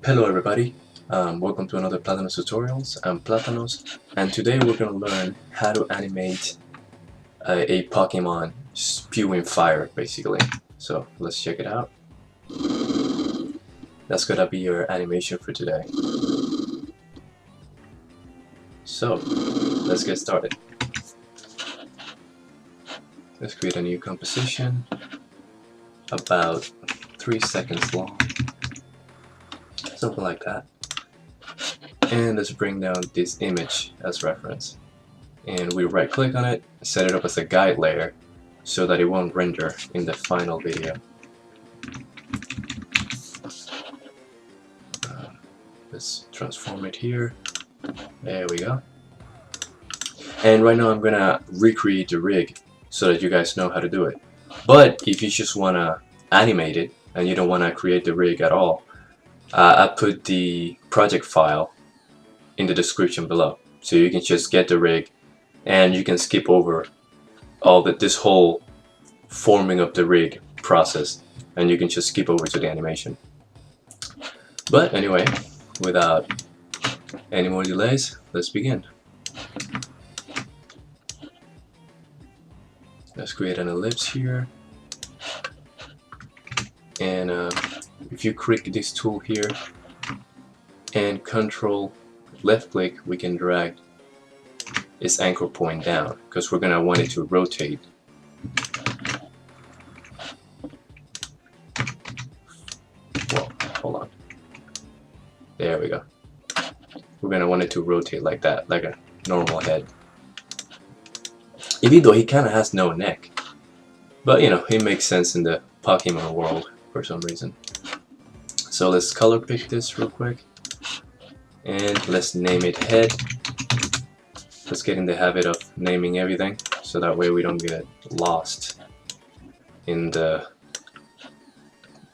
Hello everybody, welcome to another Platanoz tutorials. I'm Platanoz, and today we're going to learn how to animate a Pokemon spewing fire, basically. So let's check it out. That's going to be your animation for today. So let's get started. Let's create a new composition, about 3 seconds long. Something like that. And let's bring down this image as reference. And we right click on it, set it up as a guide layer so that it won't render in the final video. Let's transform it here. There we go. And right now I'm gonna recreate the rig so that you guys know how to do it. But if you just wanna animate it and you don't wanna create the rig at all, I put the project file in the description below, so you can just get the rig and you can skip over all this whole forming of the rig process, and you can just skip over to the animation. But anyway, without any more delays, let's begin. Let's create an ellipse here, and if you click this tool here and control left click, we can drag its anchor point down because we're gonna want it to rotate. Well, hold on. There we go. We're gonna want it to rotate like that, like a normal head. Even though he kind of has no neck, but you know, it makes sense in the Pokemon world for some reason. So let's color pick this real quick, and let's name it head. Let's get in the habit of naming everything, so that way we don't get lost in the,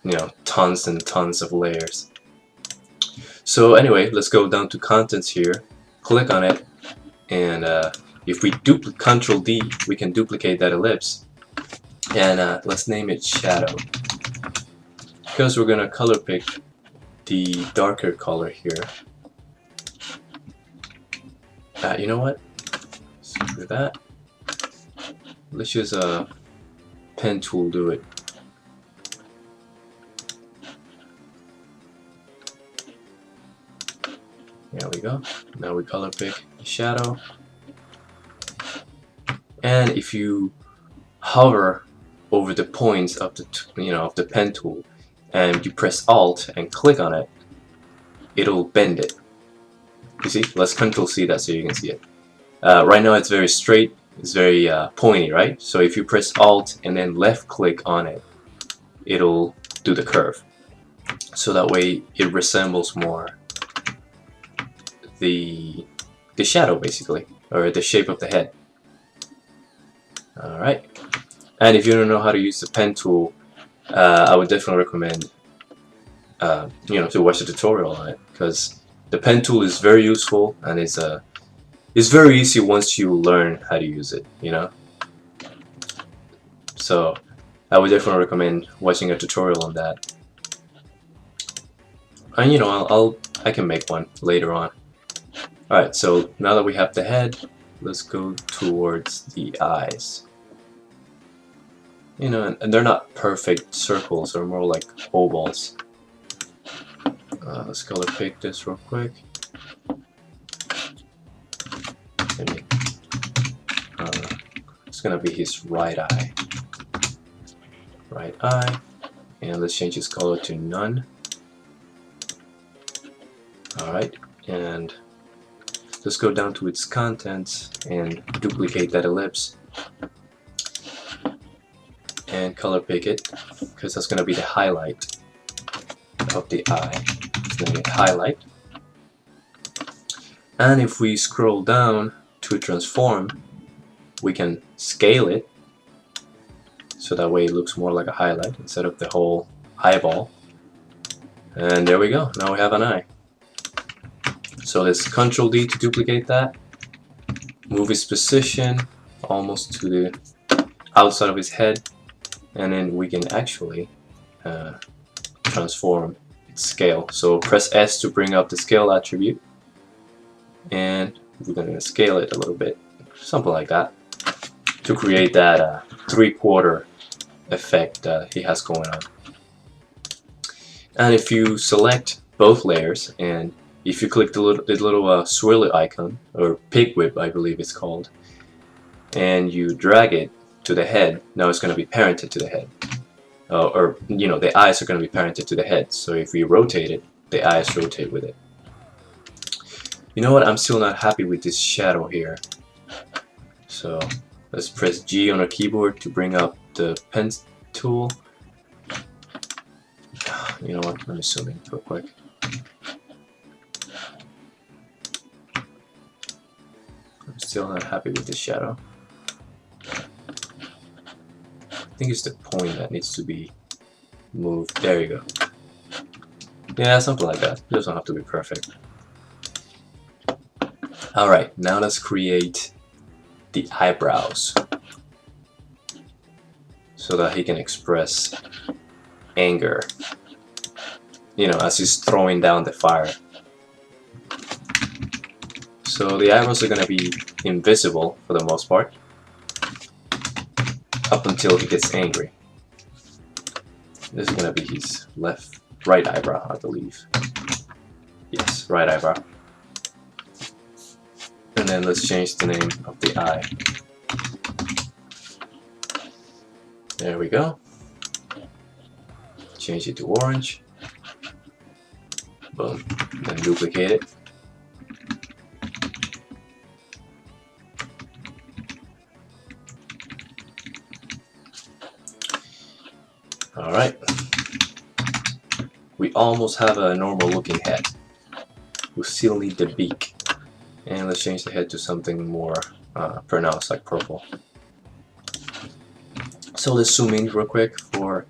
you know, tons and tons of layers. So anyway, let's go down to contents here, click on it, and if we Control D, we can duplicate that ellipse, and let's name it shadow, because we're gonna color pick the darker color here. You know what? Screw that. Let's use a pen tool, do it. There we go. Now we color pick the shadow. And if you hover over the points of the of the pen tool and you press Alt and click on it, it'll bend it. You see? Let's Control C that so you can see it. Right now it's very straight, it's very pointy, right? So if you press Alt and then left click on it, it'll do the curve. So that way it resembles more the shadow, basically, or the shape of the head. Alright. And if you don't know how to use the pen tool, I would definitely recommend to watch a tutorial on it, because the pen tool is very useful, and it's very easy once you learn how to use it, you know. So I would definitely recommend watching a tutorial on that. And you know, I can make one later on. Alright, so now that we have the head, let's go towards the eyes. You know, and they're not perfect circles, they're more like ovals. Let's color pick this real quick. Maybe it's gonna be his right eye. Right eye, and let's change his color to none. Alright, and let's go down to its contents and duplicate that ellipse and color pick it, because that's gonna be the highlight of the eye. Let's name it highlight. And if we scroll down to transform, we can scale it so that way it looks more like a highlight instead of the whole eyeball. And there we go, now we have an eye. So let's Control D to duplicate that, move his position almost to the outside of his head, and then we can actually transform scale. So press S to bring up the scale attribute, and we're going to scale it a little bit, something like that, to create that 3/4 effect that he has going on. And if you select both layers, and if you click the little swirly icon, or pig whip I believe it's called, and you drag it to the head, now it's going to be parented to the head. Or you know, the eyes are going to be parented to the head, so if we rotate it, the eyes rotate with it. You know what, I'm still not happy with this shadow here. So let's press G on our keyboard to bring up the pen tool. You know what, let me zoom in real quick. I'm still not happy with this shadow. I think it's the point that needs to be moved. There you go. Yeah, something like that. It doesn't have to be perfect. Alright, now let's create the eyebrows so that he can express anger, you know, as he's throwing down the fire. So the eyebrows are going to be invisible for the most part up until he gets angry. This is going to be his right eyebrow, I believe. Yes, right eyebrow. And then let's change the name of the eye. There we go. Change it to orange. Boom. Then duplicate it. Alright. We almost have a normal looking head. We still need the beak. And let's change the head to something more pronounced, like purple. So let's zoom in real quick for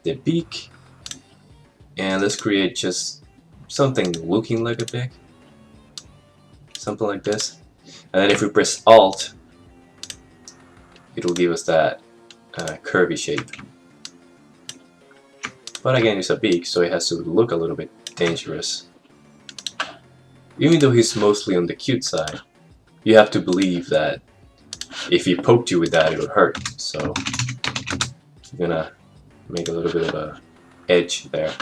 the beak. And let's create just something looking like a beak. Something like this. And then if we press Alt, it'll give us that curvy shape. But again, it's a beak, so it has to look a little bit dangerous. Even though he's mostly on the cute side, you have to believe that if he poked you with that, it would hurt. So I'm gonna make a little bit of a edge there.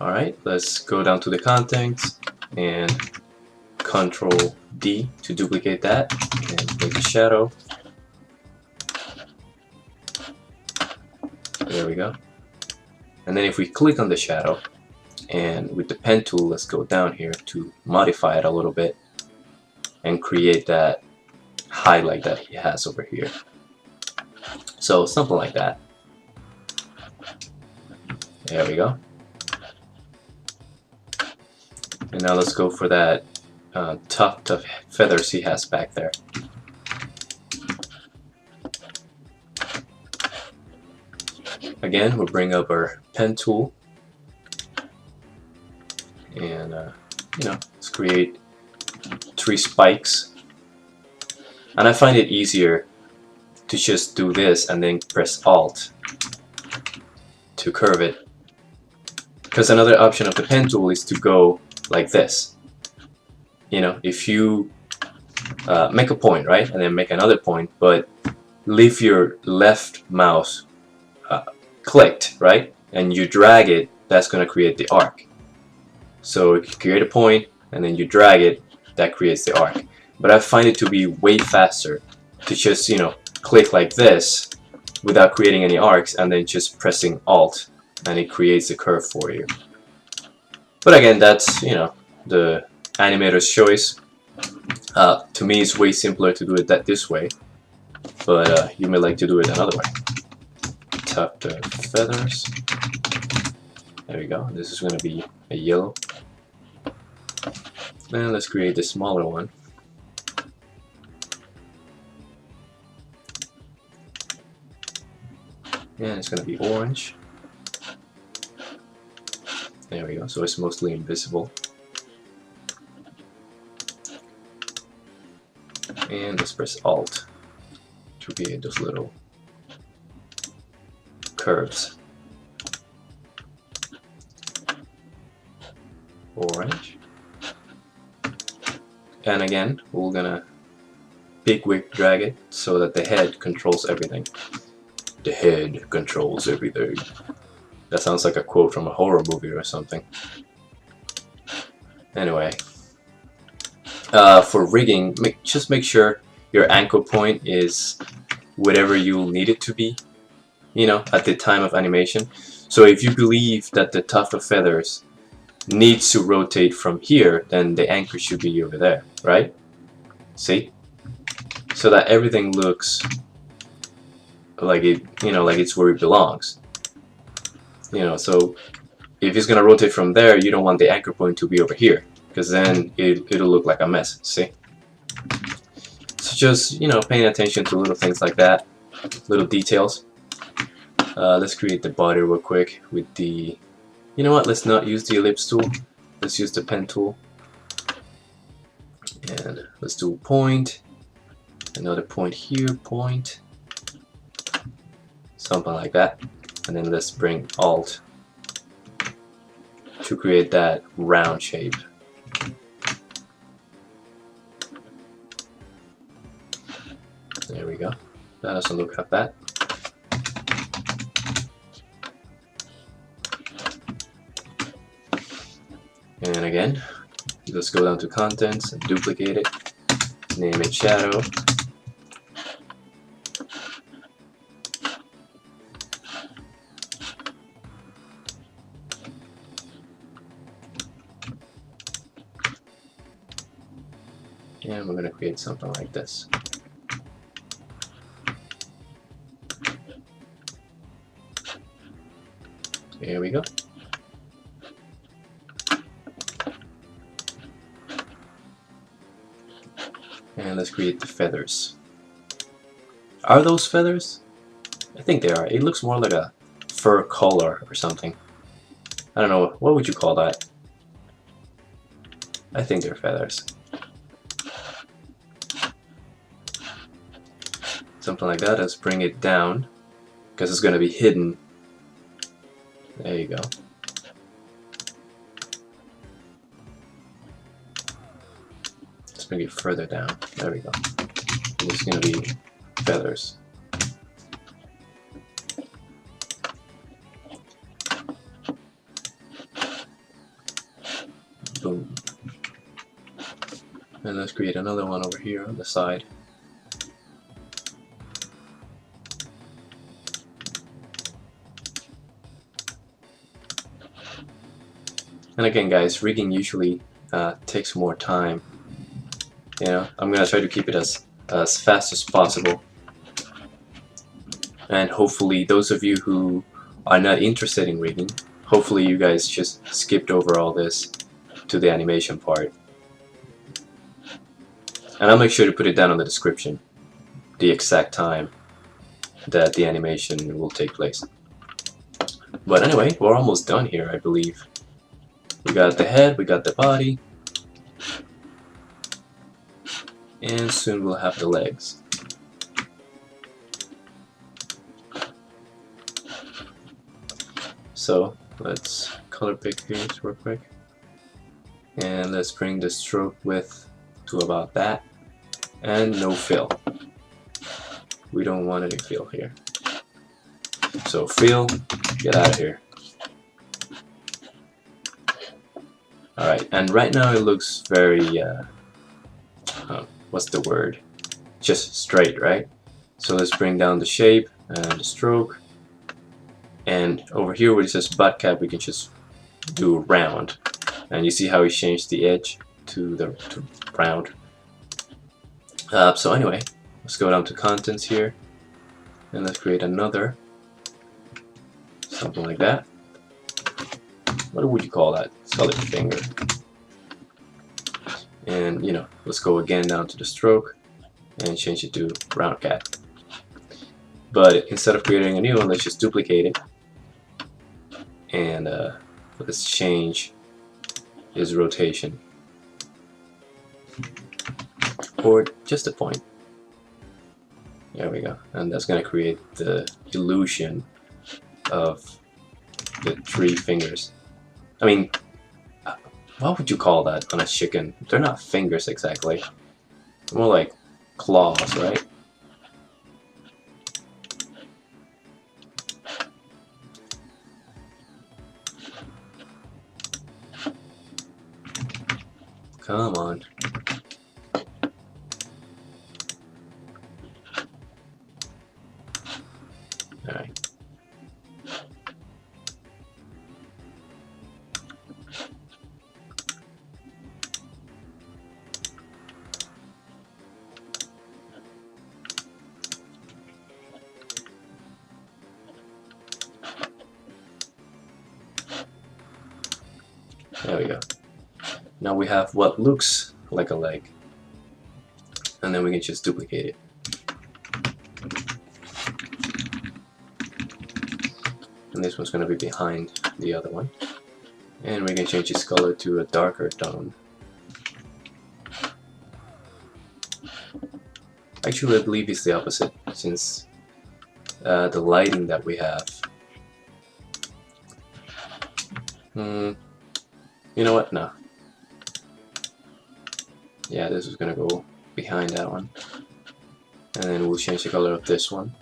Alright, let's go down to the contents and Control D to duplicate that and make a shadow. There we go. And then if we click on the shadow, and with the pen tool, let's go down here to modify it a little bit and create that highlight that he has over here. So something like that. There we go. And now let's go for that tuft of feathers he has back there. Again, we'll bring up our pen tool. And you know, let's create 3 spikes. And I find it easier to just do this and then press Alt to curve it, because another option of the pen tool is to go like this. You know, if you make a point, right, and then make another point, but leave your left mouse clicked, right, and you drag it, that's going to create the arc. So if you create a point and then you drag it, that creates the arc. But I find it to be way faster to just, you know, click like this without creating any arcs and then just pressing Alt and it creates the curve for you. But again, that's, you know, the animator's choice. To me, it's way simpler to do it this way, but you may like to do it another way. Tuft of Feathers. There we go. This is going to be a yellow. And let's create the smaller one. And it's going to be orange. There we go. So it's mostly invisible. And let's press Alt to create those little curves. orange. And again, we're gonna big wick drag it so that the head controls everything. The head controls everything. That sounds like a quote from a horror movie or something. Anyway, for rigging, just make sure your anchor point is whatever you'll need it to be, you know, at the time of animation. So if you believe that the Tuft of Feathers needs to rotate from here, then the anchor should be over there, right? See? So that everything looks like it, you know, like it's where it belongs. You know, so if it's gonna rotate from there, you don't want the anchor point to be over here, because then it'll look like a mess. See? So just, you know, paying attention to little things like that, little details. Let's create the body real quick with the, you know what, let's not use the ellipse tool, let's use the pen tool. And let's do a point, another point here, point, something like that. And then let's bring Alt to create that round shape. There we go. That doesn't look half bad. And again, let's go down to contents and duplicate it. Name it shadow. And we're going to create something like this. There we go. And let's create the feathers. Are those feathers? I think they are. It looks more like a fur collar or something. I don't know. What would you call that? I think they're feathers. Something like that. Let's bring it down because it's going to be hidden. There you go. Let's bring it further down. There we go. It's going to be feathers. Boom. And let's create another one over here on the side. And again, guys, rigging usually takes more time. You know, I'm gonna try to keep it as fast as possible. And hopefully, those of you who are not interested in rigging, hopefully you guys just skipped over all this to the animation part. And I'll make sure to put it down in the description, the exact time that the animation will take place. But anyway, we're almost done here, I believe. We got the head, we got the body, and soon we'll have the legs. So let's color pick these real quick, and let's bring the stroke width to about that, and no fill. We don't want any fill here. So fill, get out of here. Alright, and right now it looks very, what's the word? Just straight, right? So let's bring down the shape and the stroke. And over here where it says butt cap, we can just do round. And you see how we changed the edge to round. So anyway, let's go down to contents here. And let's create another. Something like that. What would you call that? Let's call it finger. And, you know, let's go again down to the stroke and change it to round cat. But instead of creating a new one, let's just duplicate it. And let's change his rotation. Or just a point. There we go. And that's going to create the illusion of the 3 fingers. I mean, what would you call that on a chicken? They're not fingers exactly. More like claws, right? Come on. Alright. There we go. Now we have what looks like a leg. And then we can just duplicate it. And this one's going to be behind the other one. And we can change its color to a darker tone. Actually, I believe it's the opposite, since the lighting that we have. You know what? No. Yeah, this is gonna go behind that one. And then we'll change the color of this one.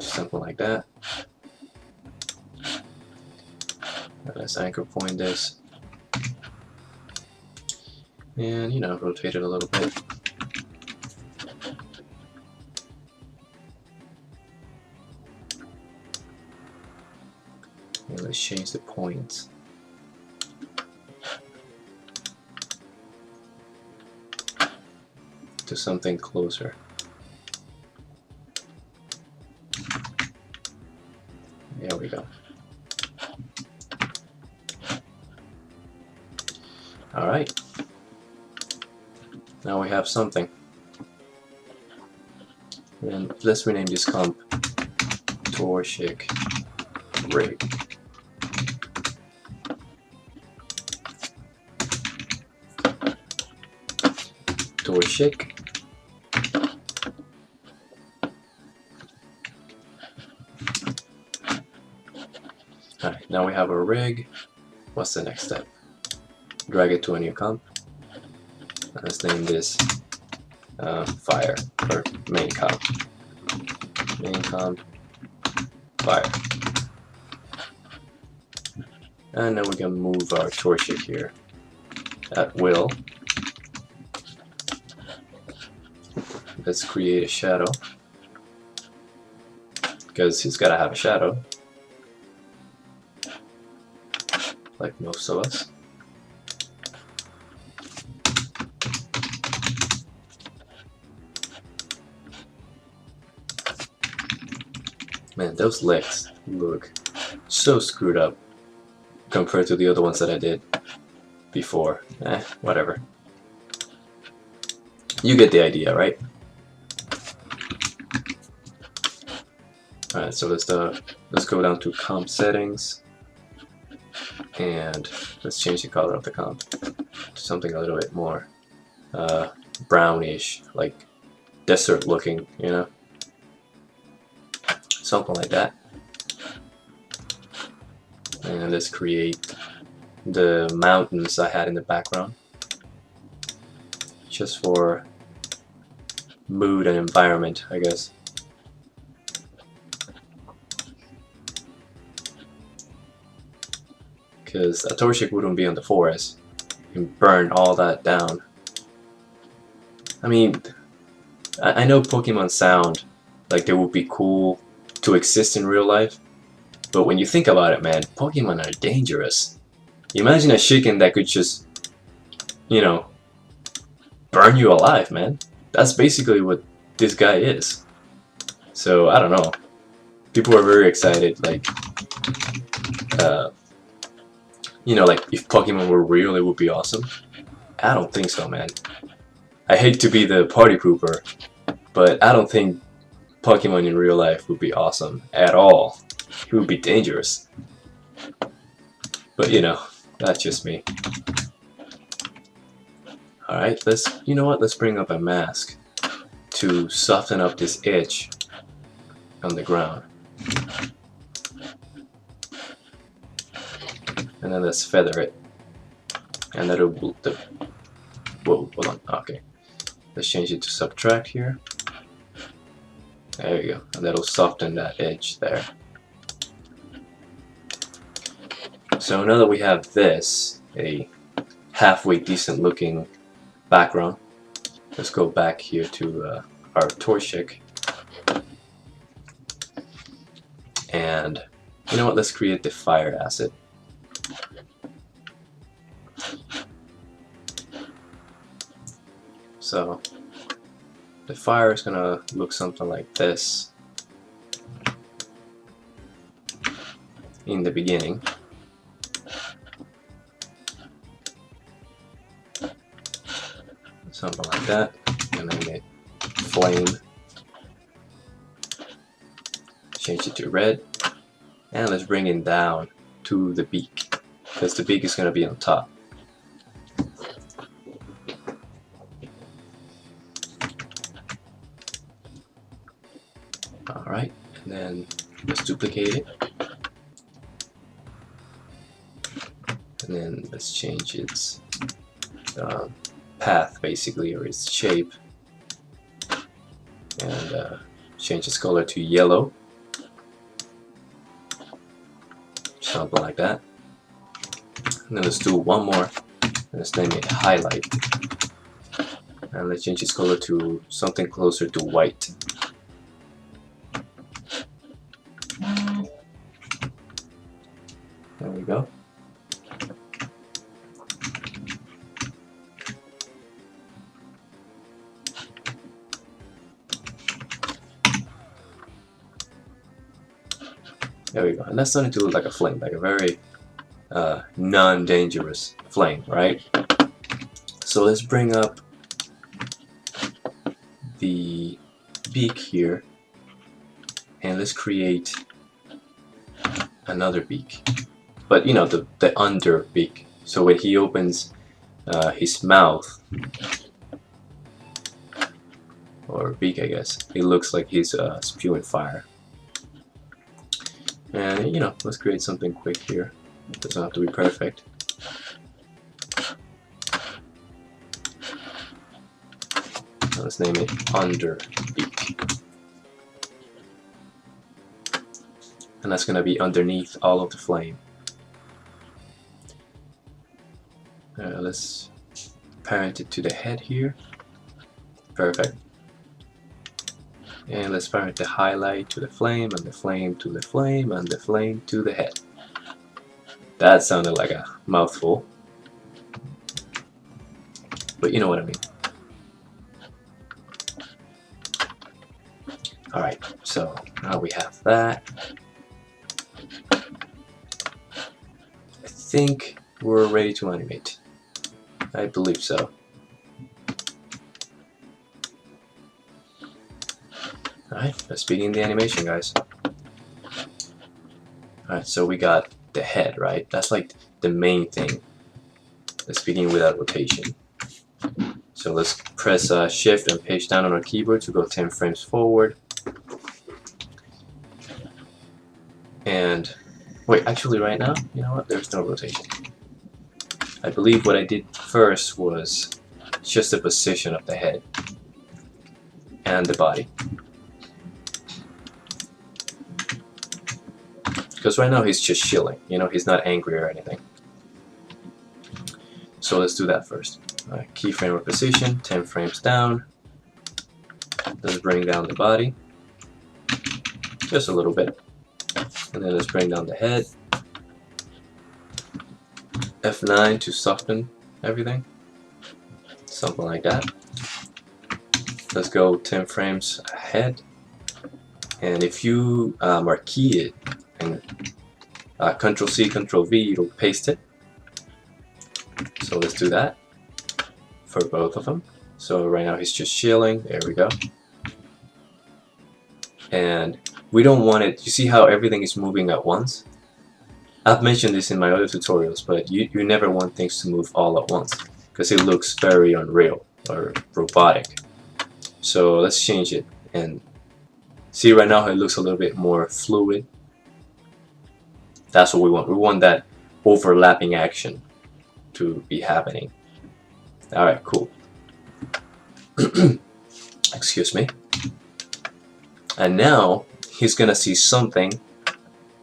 Something like that. Let's anchor point this. And, you know, rotate it a little bit. And let's change the point to something closer. There we go. Alright. Now we have something. And let's rename this comp Torchic Rig. Torchic. Alright, now we have a rig. What's the next step? Drag it to a new comp. Let's name this Fire, or main comp. Main comp, Fire. And then we can move our Torchic here at will. Let's create a shadow, because he's gotta have a shadow, like most of us. Man, those legs look so screwed up compared to the other ones that I did before. Whatever. You get the idea, right? Alright, so let's go down to comp settings, and let's change the color of the comp to something a little bit more brownish, like desert looking, you know? Something like that. And let's create the mountains I had in the background, just for mood and environment, I guess. Because a Torchic wouldn't be in the forest and burn all that down. I mean, I know Pokemon sound like they would be cool to exist in real life, but when you think about it, man, Pokemon are dangerous. Imagine a chicken that could just, you know, burn you alive, man. That's basically what this guy is. So, I don't know. People are very excited, like, you know, like, if Pokemon were real, it would be awesome. I don't think so, man. I hate to be the party pooper, but I don't think Pokemon in real life would be awesome at all. It would be dangerous. But, you know, that's just me. Alright, you know what, let's bring up a mask to soften up this edge on the ground. and then let's feather it, and that'll whoa, hold on. Okay, let's change it to subtract here. There you go, and that'll soften that edge there. So now that we have this, a halfway decent looking background, let's go back here to our toy chick, and you know what, let's create the fire asset. So the fire is gonna look something like this in the beginning. Something like that, and then get flame, change it to red, and let's bring it down to the beak, because the beak is going to be on top. Alright, and then let's duplicate it, and then let's change its path basically, or its shape, and change its color to yellow, something like that. And then let's do one more, and let's name it highlight, and let's change its color to something closer to white. There we go. There we go, and that's starting to look like a flame, like a very non-dangerous flame, right? So let's bring up the beak here, and let's create another beak, but you know, the under beak. So when he opens his mouth, or beak I guess, it looks like he's spewing fire. And you know, let's create something quick here. It doesn't have to be perfect. So let's name it under beak, and that's gonna be underneath all of the flame. Let's parent it to the head here. Perfect. And let's parent the highlight to the flame, and the flame to the flame, and the flame to the head. That sounded like a mouthful, but you know what I mean. Alright, so now we have that. I think we're ready to animate. I believe so. Alright, let's begin the animation, guys. Alright, so we got the head, right? That's like the main thing. Let's begin with our rotation. So let's press shift and page down on our keyboard to go 10 frames forward. And wait, actually right now, you know what? There's no rotation. I believe what I did first was just the position of the head and the body. Because right now he's just chilling, you know, he's not angry or anything. So let's do that first. Keyframe or position, 10 frames down. Let's bring down the body, just a little bit. And then let's bring down the head. F9 to soften everything. Something like that. Let's go 10 frames ahead. And if you marquee it, and Control C, Control V, it'll paste it. So let's do that for both of them. So right now he's just chilling. There we go. And we don't want it. You see how everything is moving at once? I've mentioned this in my other tutorials, but you never want things to move all at once because it looks very unreal or robotic. So let's change it and see right now how it looks a little bit more fluid. That's what we want. We want that overlapping action to be happening. Alright, cool. Excuse me. And now he's gonna see something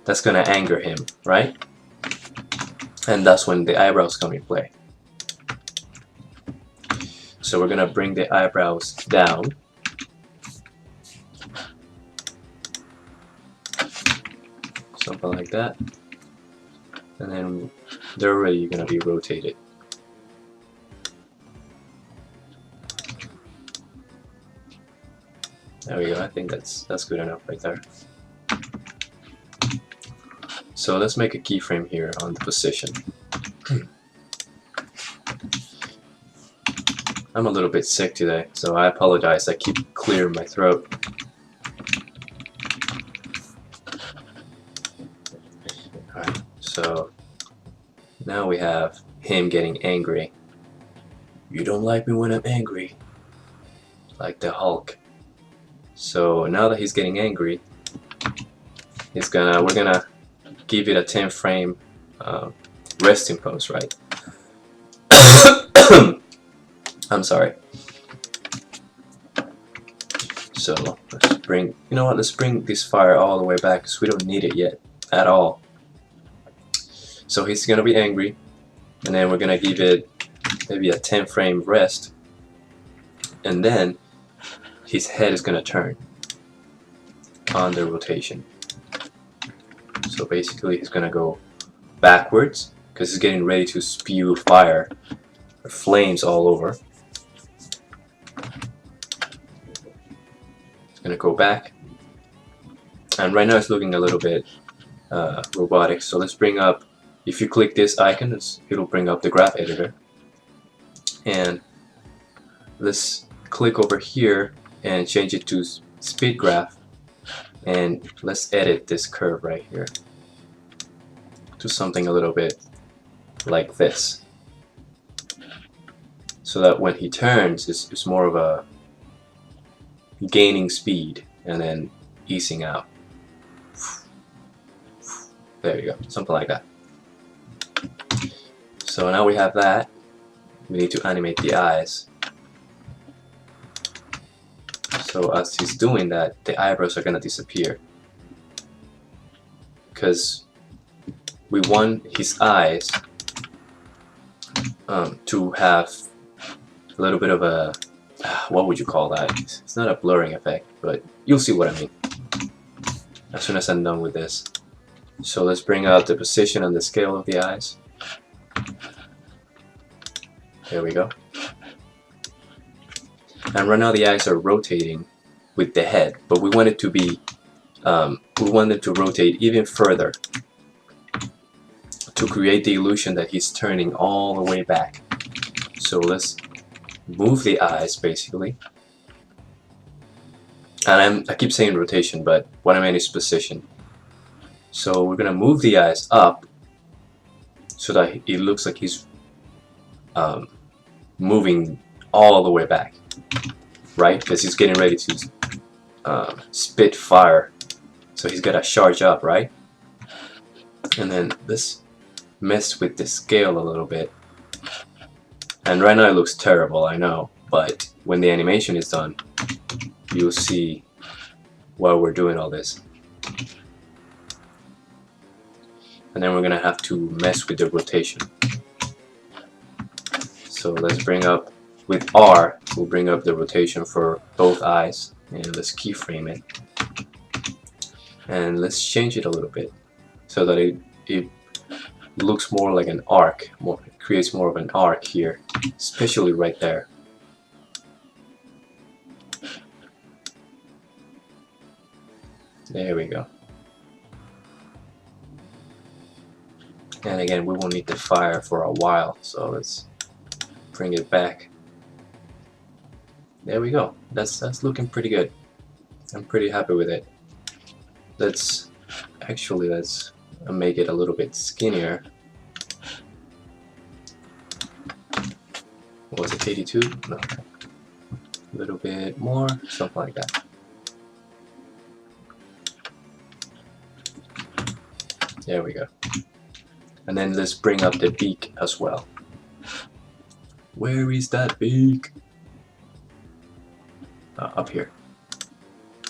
that's gonna anger him, right? And that's when the eyebrows come in play. So we're gonna bring the eyebrows down. Something like that. And then they're already gonna be rotated. There we go. I think that's good enough right there. So let's make a keyframe here on the position. I'm a little bit sick today, so I apologize. I keep clearing my throat. Alright, so now we have him getting angry. You don't like me when I'm angry. Like the Hulk. So now that he's getting angry, we're gonna give it a 10 frame resting pose, right? I'm sorry. So let's bring, you know what, let's bring this fire all the way back because we don't need it yet at all. So he's gonna be angry, and then we're gonna give it maybe a 10 frame rest, and then his head is gonna turn on the rotation. So basically he's gonna go backwards because he's getting ready to spew fire or flames all over. It's gonna go back, and right now it's looking a little bit robotic. So let's bring up, if you click this icon, it'll bring up the graph editor, and let's click over here and change it to speed graph, and let's edit this curve right here to something a little bit like this, so that when he turns it's more of a gaining speed and then easing out. There you go, something like that. So now we have that. We need to animate the eyes. So as he's doing that, the eyebrows are gonna disappear, because we want his eyes to have a little bit of a, what would you call that? It's not a blurring effect, but you'll see what I mean as soon as I'm done with this. So let's bring out the position and the scale of the eyes. There we go. And right now the eyes are rotating with the head, but we want it to be, we want it to rotate even further to create the illusion that he's turning all the way back. So let's move the eyes basically. And I keep saying rotation, but what I mean is position. So we're gonna move the eyes up so that it looks like he's moving all the way back, right? Because he's getting ready to spit fire, so he's gotta charge up, right? And then let's mess with the scale a little bit. And right now it looks terrible, I know, but when the animation is done, you'll see why we're doing all this. And then we're gonna have to mess with the rotation. So let's bring up, with R, we'll bring up the rotation for both eyes, and let's keyframe it. And let's change it a little bit so that it looks more like an arc, it creates more of an arc here, especially right there. There we go. And again, we won't need the fire for a while, so let's bring it back. There we go. That's looking pretty good. I'm pretty happy with it. Let's make it a little bit skinnier. What was it, 82? No. A little bit more, something like that. There we go. And then let's bring up the beak as well. Where is that beak? Up here.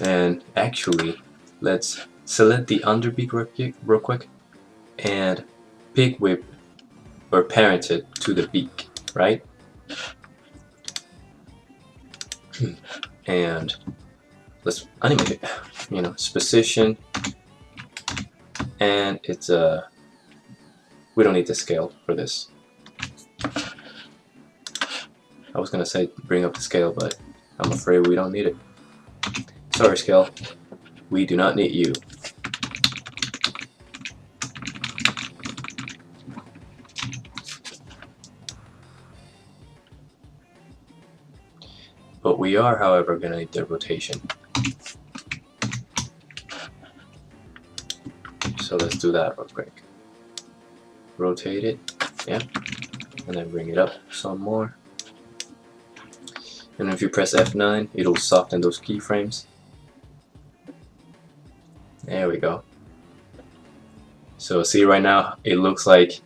And actually, let's select the underbeak real quick and pick whip or parent it to the beak, right? And let's animate it, you know, its position, and it's we don't need the scale for this. I was gonna say bring up the scale, but I'm afraid we don't need it. Sorry, scale, we do not need you. But we are, however, gonna need the rotation. So let's do that real quick. Rotate it, yeah, and then bring it up some more. And if you press F9, it'll soften those keyframes. There we go. So see, right now it looks like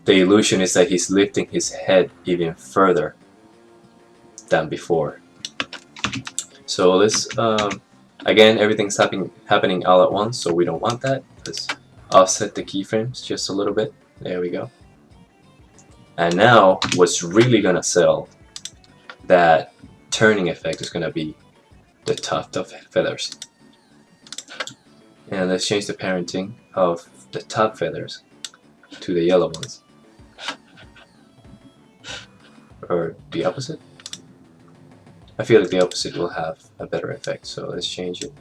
the illusion is that he's lifting his head even further than before. So let's again, everything's happening all at once, so we don't want that. Let's offset the keyframes just a little bit. There we go. And now what's really gonna sell that turning effect is gonna be the Tuft of Feathers. And let's change the parenting of the top feathers to the yellow ones. Or the opposite? I feel like the opposite will have a better effect, so let's change it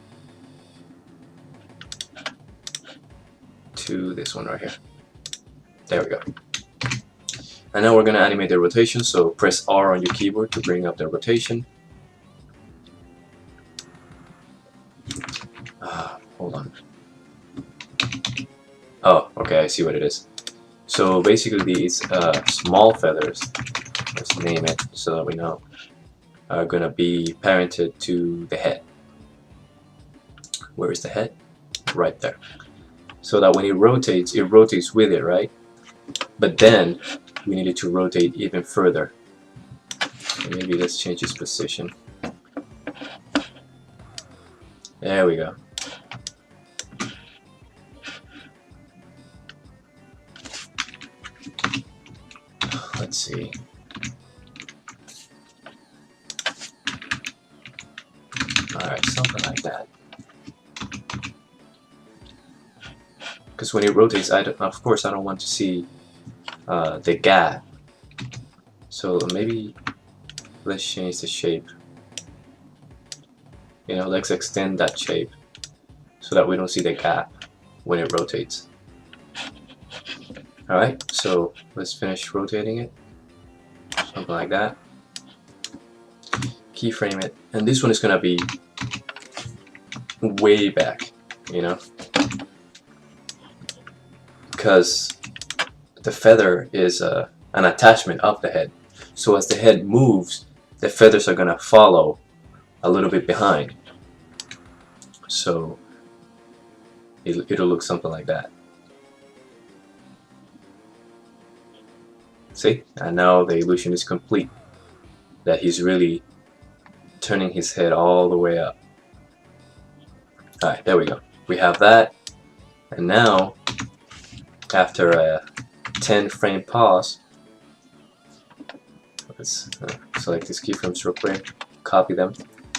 to this one right here. There we go. And now we're going to animate the rotation, so press R on your keyboard to bring up the rotation. Hold on. Oh, okay, I see what it is. So basically these small feathers, let's name it so that we know, are going to be parented to the head. Where is the head? Right there. So that when it rotates with it, right? But then we needed to rotate even further. So maybe let's change its position. There we go. Let's see. Alright, something like that. Because when it rotates, of course I don't want to see the gap. So maybe let's change the shape. You know, let's extend that shape so that we don't see the gap when it rotates. Alright, so let's finish rotating it. Something like that. Keyframe it. And this one is going to be way back, you know? Because the feather is an attachment of the head. So as the head moves, the feathers are going to follow a little bit behind. So it'll look something like that. See? And now the illusion is complete. That he's really turning his head all the way up. Alright, there we go. We have that. And now, after a 10 frame pause, let's select these keyframes real quick, copy them.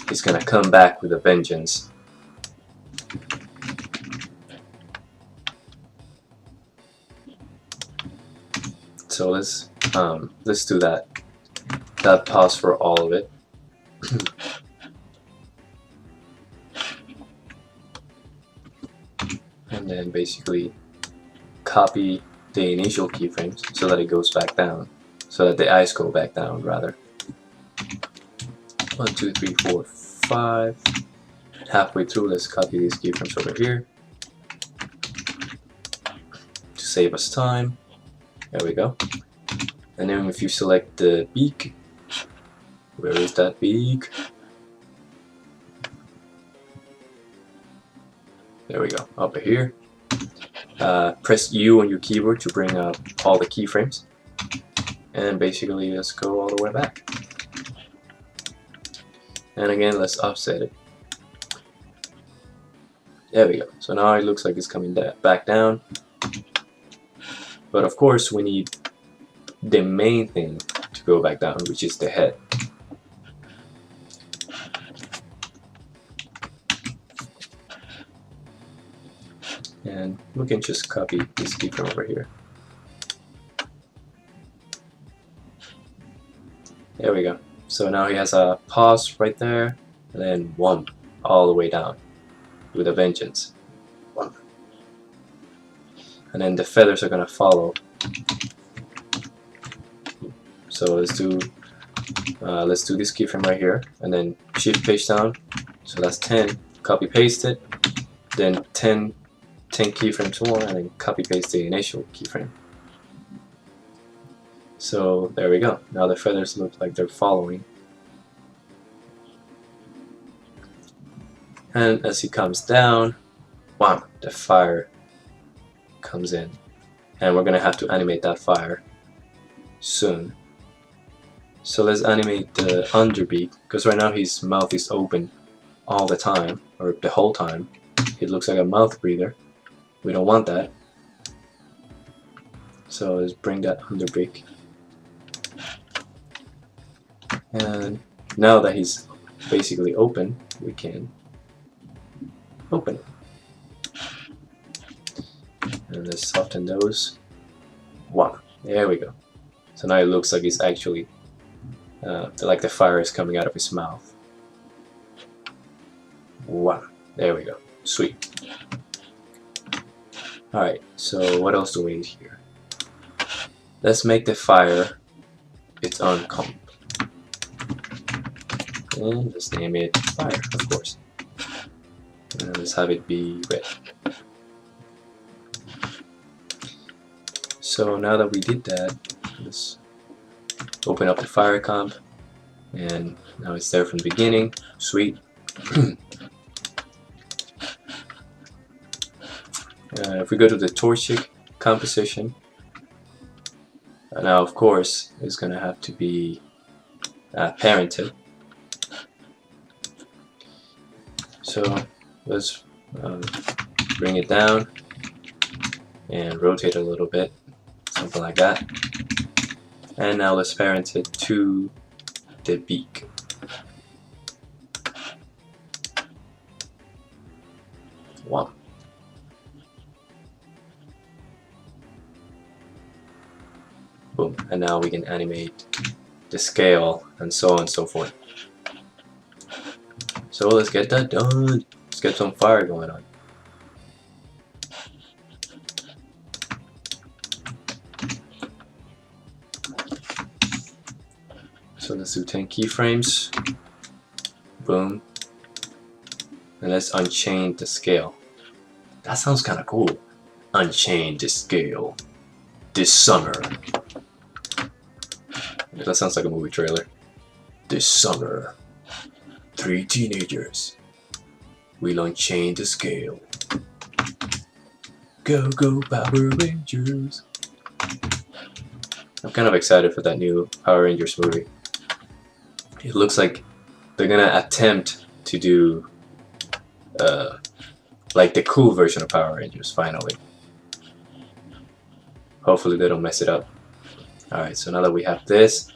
He's gonna come back with a vengeance. So let's do that pause for all of it. And then basically copy the initial keyframes so that it goes back down, so that the eyes go back down rather. 1, 2, 3, 4, 5. Halfway through, let's copy these keyframes over here to save us time. There we go. And then if you select the beak, where is that beak? There we go, over here. press U on your keyboard to bring up all the keyframes, and basically let's go all the way back. And again, let's offset it. There we go. So now it looks like it's coming back down. But of course, we need the main thing to go back down, which is the head. And we can just copy this keyframe over here. There we go. So now he has a pause right there, and then one all the way down with a vengeance. One. And then the feathers are gonna follow. So let's do this keyframe right here, and then shift page down. So that's 10. Copy paste it. Then 10 keyframes more, and then copy paste the initial keyframe. So there we go. Now the feathers look like they're following. And as he comes down, wham, the fire comes in. And we're gonna have to animate that fire soon. So let's animate the underbeak, because right now his mouth is open all the time, or the whole time. It looks like a mouth breather. We don't want that. So let's bring that underbeak. And now that he's basically open, we can open it. And let's soften those. One. There we go. So now it looks like it's actually like the fire is coming out of his mouth. One. There we go. Sweet. Alright, so what else do we need here? Let's make the fire its own comp. And let's name it fire, of course. And let's have it be red. So now that we did that, let's open up the fire comp, and now it's there from the beginning. Sweet. If we go to the torchic composition, now of course it's gonna have to be parented. So let's bring it down and rotate a little bit, something like that. And now let's parent it to the beak. One. Boom. And now we can animate the scale and so on and so forth. So let's get that done. Let's get some fire going on. So let's do 10 keyframes. Boom. And let's unchain the scale. That sounds kind of cool. Unchain the scale this summer. That sounds like a movie trailer. This summer, 3 teenagers will unchain the scale. Go, go, Power Rangers. I'm kind of excited for that new Power Rangers movie. It looks like they're gonna attempt to do like the cool version of Power Rangers finally. Hopefully they don't mess it up. Alright, so now that we have this,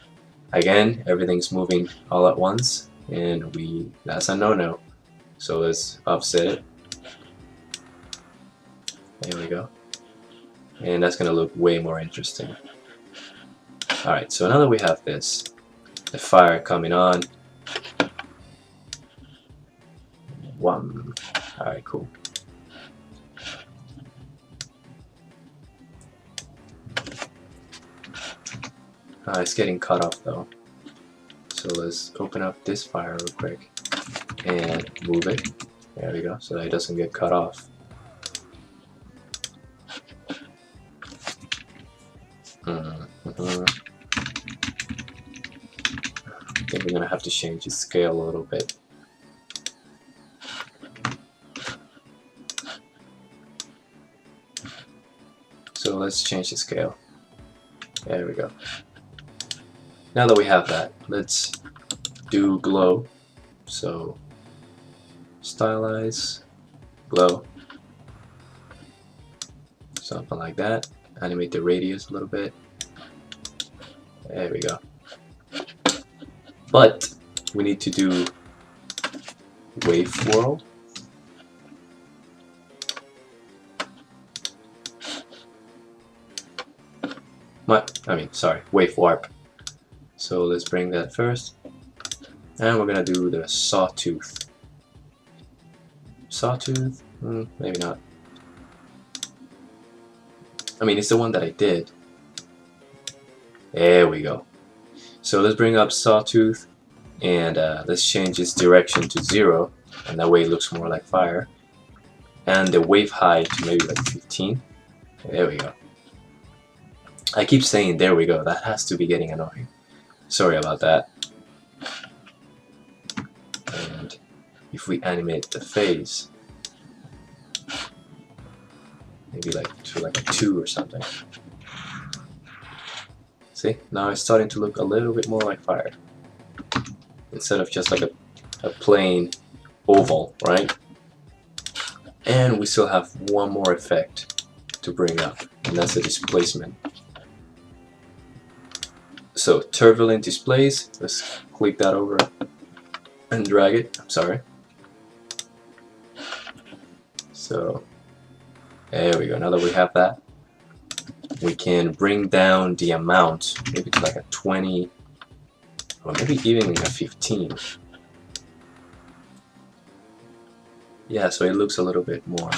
again, everything's moving all at once, and that's a no-no. So let's offset it. There we go. And that's gonna look way more interesting. Alright, so now that we have this, the fire coming on. One. Alright, cool. It's getting cut off though. So let's open up this fire real quick and move it. There we go, so that it doesn't get cut off. I think we're gonna have to change the scale a little bit. So let's change the scale. There we go. Now that we have that, let's do glow. So stylize, glow, something like that. Animate the radius a little bit. There we go. But we need to do wave whirl. Wave warp. So let's bring that first. And we're gonna do the sawtooth. Sawtooth? Maybe not. I mean, it's the one that I did. There we go. So let's bring up sawtooth and let's change its direction to 0, and that way it looks more like fire. And the wave height to maybe like 15. There we go. I keep saying there we go. That has to be getting annoying. Sorry about that. And if we animate the face, maybe like to like a 2 or something. See, now it's starting to look a little bit more like fire instead of just like a plain oval, right? And we still have one more effect to bring up, and that's the displacement. So Turbulent Displays, let's click that over and drag it. I'm sorry. So there we go. Now that we have that, we can bring down the amount, maybe to like a 20, or maybe even a 15. Yeah, so it looks a little bit more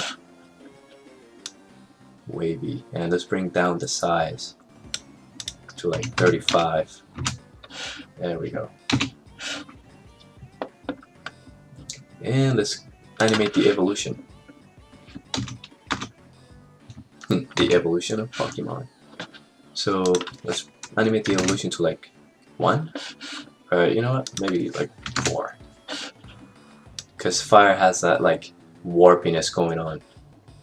wavy. And let's bring down the size to like 35. There we go. And let's animate the evolution. The evolution of Pokemon. So let's animate the evolution to like 1. You know what? Maybe like 4. Because fire has that like warpiness going on.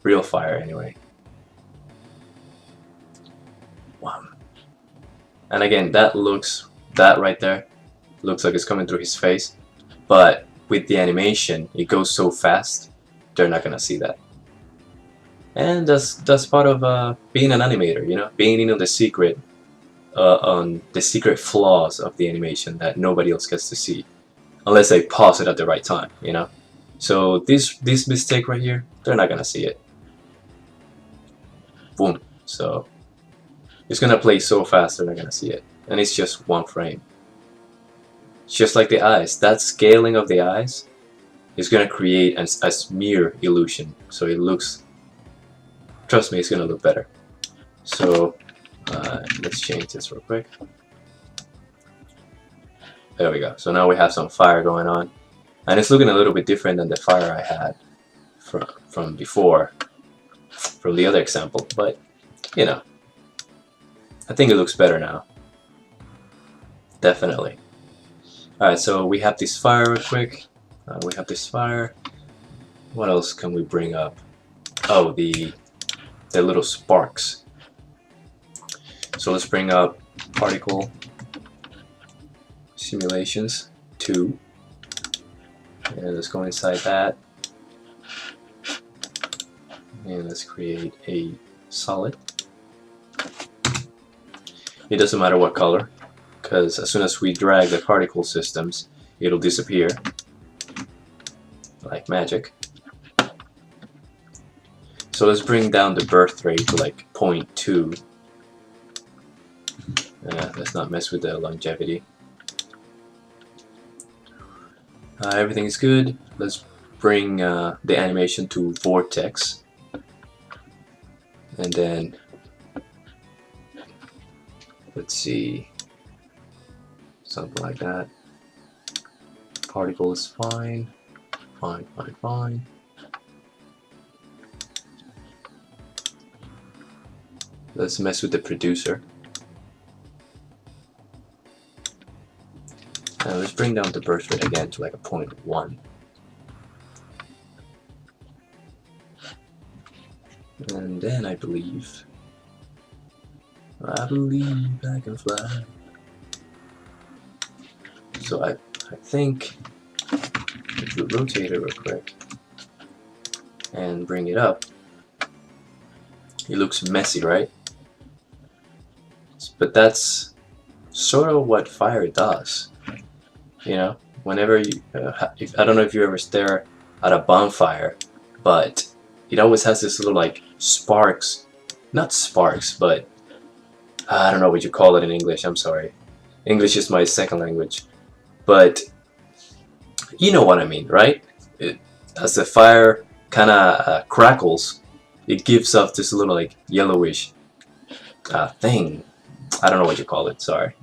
Real fire anyway. 1. And again, that right there looks like it's coming through his face. But with the animation, it goes so fast, they're not gonna see that. And that's part of being an animator, you know, being the secret on the secret flaws of the animation that nobody else gets to see, unless they pause it at the right time, you know. So this mistake right here, they're not gonna see it. Boom. So it's gonna play so fast they're not gonna see it, and it's just 1 frame. It's just like the eyes. That scaling of the eyes is gonna create a smear illusion, so it looks. Trust me, it's gonna look better. So let's change this real quick. There we go. So now we have some fire going on, and it's looking a little bit different than the fire I had from before, from the other example. But you know, I think it looks better now. Definitely. All right. So we have this fire real quick. We have this fire. What else can we bring up? Oh, the little sparks. So let's bring up particle simulations 2, and let's go inside that, and let's create a solid. It doesn't matter what color, because as soon as we drag the particle systems, it'll disappear like magic. So let's bring down the birth rate to like 0.2. Let's not mess with the longevity. Everything is good. Let's bring the animation to vortex. And then, let's see, something like that. Particle is fine. Fine, fine, fine. Let's mess with the producer. And let's bring down the birth rate again to like a 0.1. And then I believe I believe I can fly. So I think if we rotate it real quick and bring it up, it looks messy, right? But that's sort of what fire does. You know, whenever you, I don't know if you ever stare at a bonfire, but it always has this little like sparks, not sparks, but I don't know what you call it in English. I'm sorry. English is my second language, but you know what I mean, right? As the fire kind of crackles, it gives off this little like yellowish thing. I don't know what you call it. Sorry.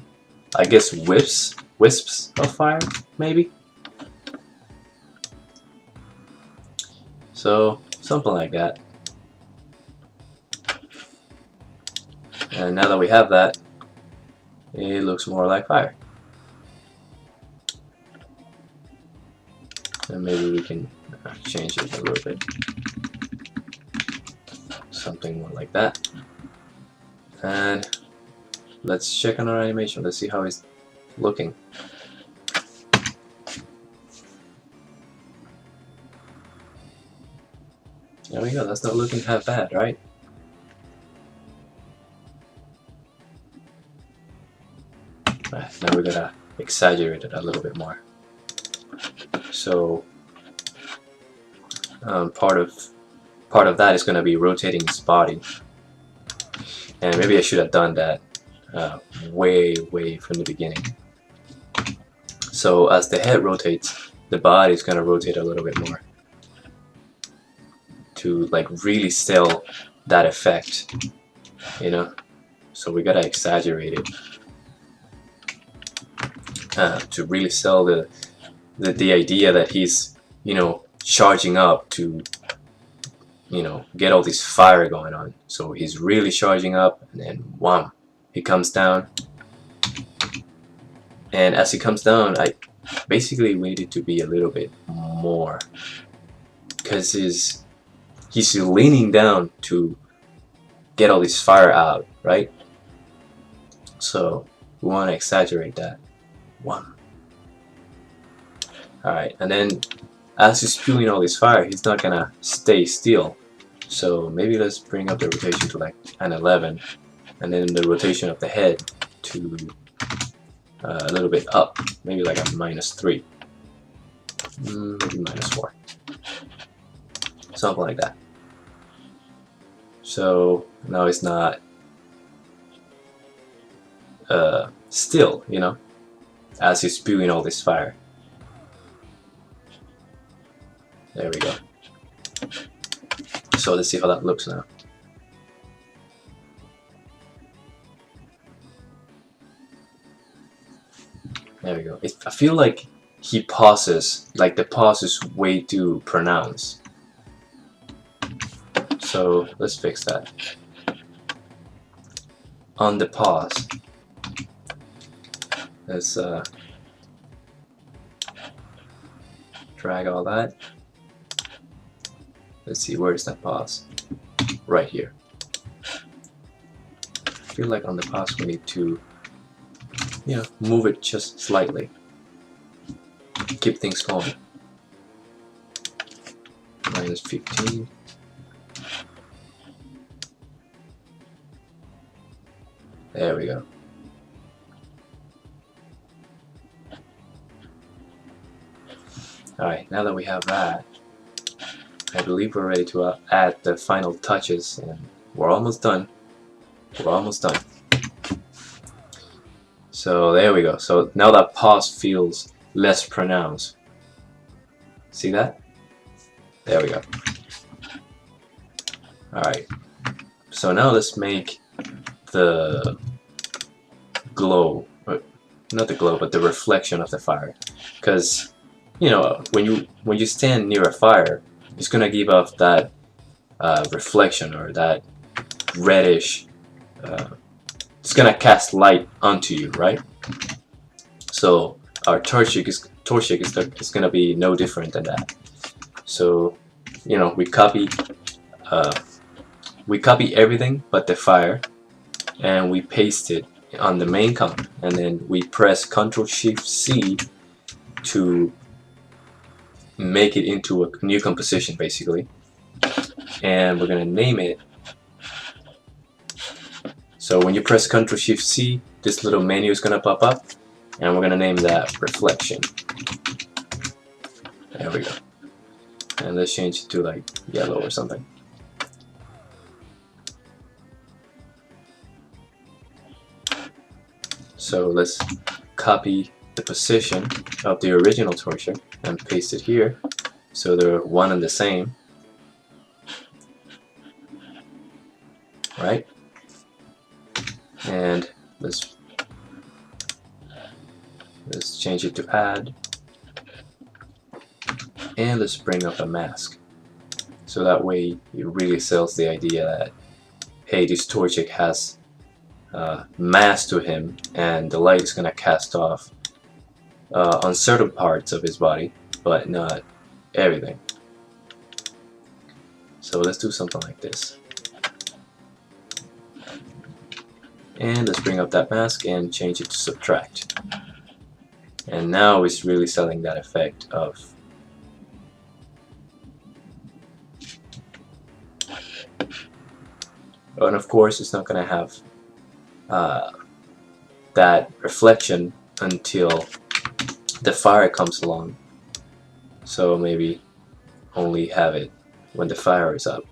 I guess wisps of fire, maybe. So something like that. And now that we have that, it looks more like fire. And maybe we can change it a little bit. Something more like that. And let's check on our animation. Let's see how it's looking. There we go. That's not looking half bad, right? Now we gotta exaggerate it a little bit more. So part of that is gonna be rotating his body, and maybe I should have done that way from the beginning. So as the head rotates, the body is gonna rotate a little bit more to like really sell that effect, you know. So we gotta exaggerate it to really sell the idea that he's, you know, charging up to, you know, get all this fire going on. So he's really charging up, and then wham, he comes down. And as he comes down, I basically need it to be a little bit more, because he's leaning down to get all this fire out, right? So we want to exaggerate that. One. Alright, and then as he's spewing all this fire, he's not gonna stay still. So maybe let's bring up the rotation to like an 11, and then the rotation of the head to a little bit up, maybe like a -3, maybe -4, something like that. So now it's not still, you know, as he's spewing all this fire. There we go. So let's see how that looks now. There we go. I feel like he pauses, like the pause is way too pronounced. So let's fix that. On the pause, let's drag all that. Let's see, where is that pause? Right here. I feel like on the pause we need to, you know, move it just slightly. Keep things going. -15. There we go. Alright, now that we have that, I believe we're ready to add the final touches, and we're almost done. We're almost done. So there we go. So now that pause feels less pronounced. See that? There we go. Alright. So now let's make the glow, not the glow, but the reflection of the fire. Because, you know, when you stand near a fire, it's gonna give off that reflection, or that reddish. It's gonna cast light onto you, right? So our torch is gonna be no different than that. So, you know, we copy everything but the fire, and we paste it on the main comp, and then we press Ctrl-Shift-C to make it into a new composition basically, and we're gonna name it. So when you press Ctrl-Shift-C, this little menu is gonna pop up, and we're gonna name that Reflection. There we go. And let's change it to like yellow or something. So let's copy the position of the original torsion and paste it here, so they're one and the same, right? And let's change it to add, and let's bring up a mask, so that way it really sells the idea that, hey, this Torchic has mass to him, and the light is gonna cast off on certain parts of his body, but not everything. So let's do something like this, and let's bring up that mask and change it to subtract. And now it's really selling that effect of and of course it's not going to have that reflection until the fire comes along, so maybe only have it when the fire is up.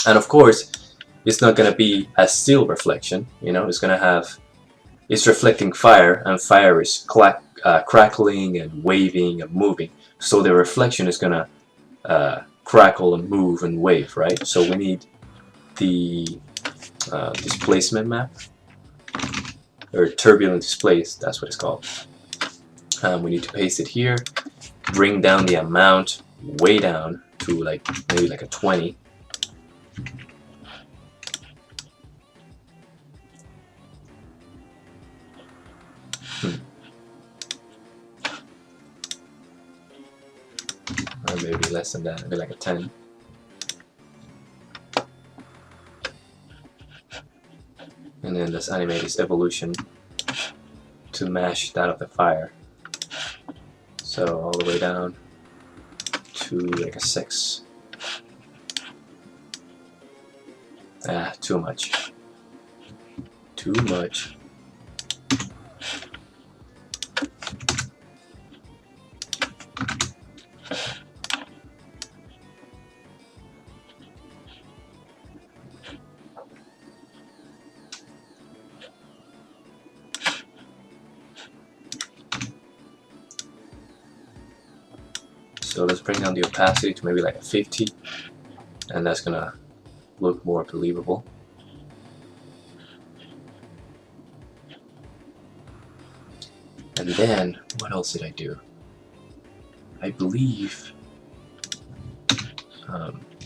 And of course it's not going to be a still reflection, you know, it's going to have, it's reflecting fire, and fire is crackling and waving and moving, so the reflection is going to crackle and move and wave, right? So we need the displacement map, or turbulent displays, that's what it's called. We need to paste it here, bring down the amount way down to like maybe like a 20. Or maybe less than that, maybe like a 10. And then let's animate its evolution to match that of the fire. So all the way down to like a 6. Ah, too much. Too much. So let's bring down the opacity to maybe like a 50, and that's gonna look more believable. And then, what else did I do? I believe,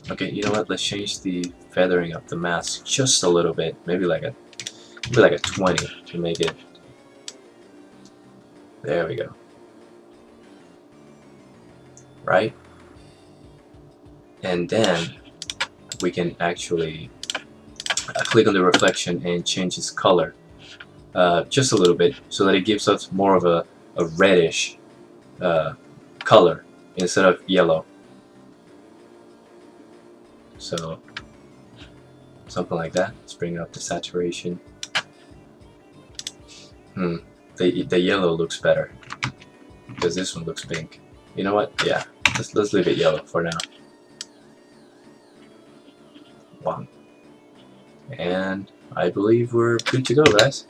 okay, you know what, let's change the feathering of the mask just a little bit, maybe like a 20 to make it, there we go. Right? And then we can actually click on the reflection and change its color just a little bit, so that it gives us more of a reddish color instead of yellow. So something like that. Let's bring up the saturation. The yellow looks better because this one looks pink. You know what? Yeah, let's leave it yellow for now. 1. And I believe we're good to go, guys.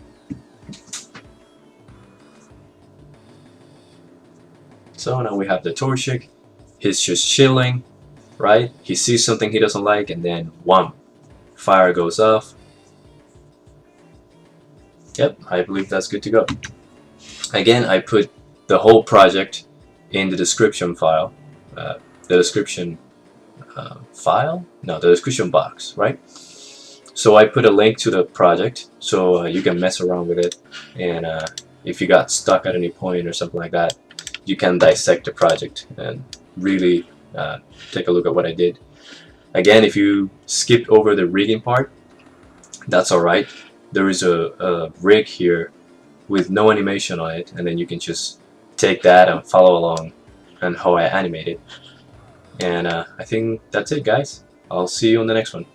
So now we have the Torchic. He's just chilling, right? He sees something he doesn't like, and then wham, fire goes off. Yep, I believe that's good to go. Again, I put the whole project in the description file, the description file? No, the description box, right? So I put a link to the project, so you can mess around with it, and if you got stuck at any point or something like that, you can dissect the project and really take a look at what I did. Again, if you skipped over the rigging part, That's alright. There is a rig here with no animation on it, and then you can just take that and follow along and how I animate it. And I think that's it, guys. I'll see you on the next one.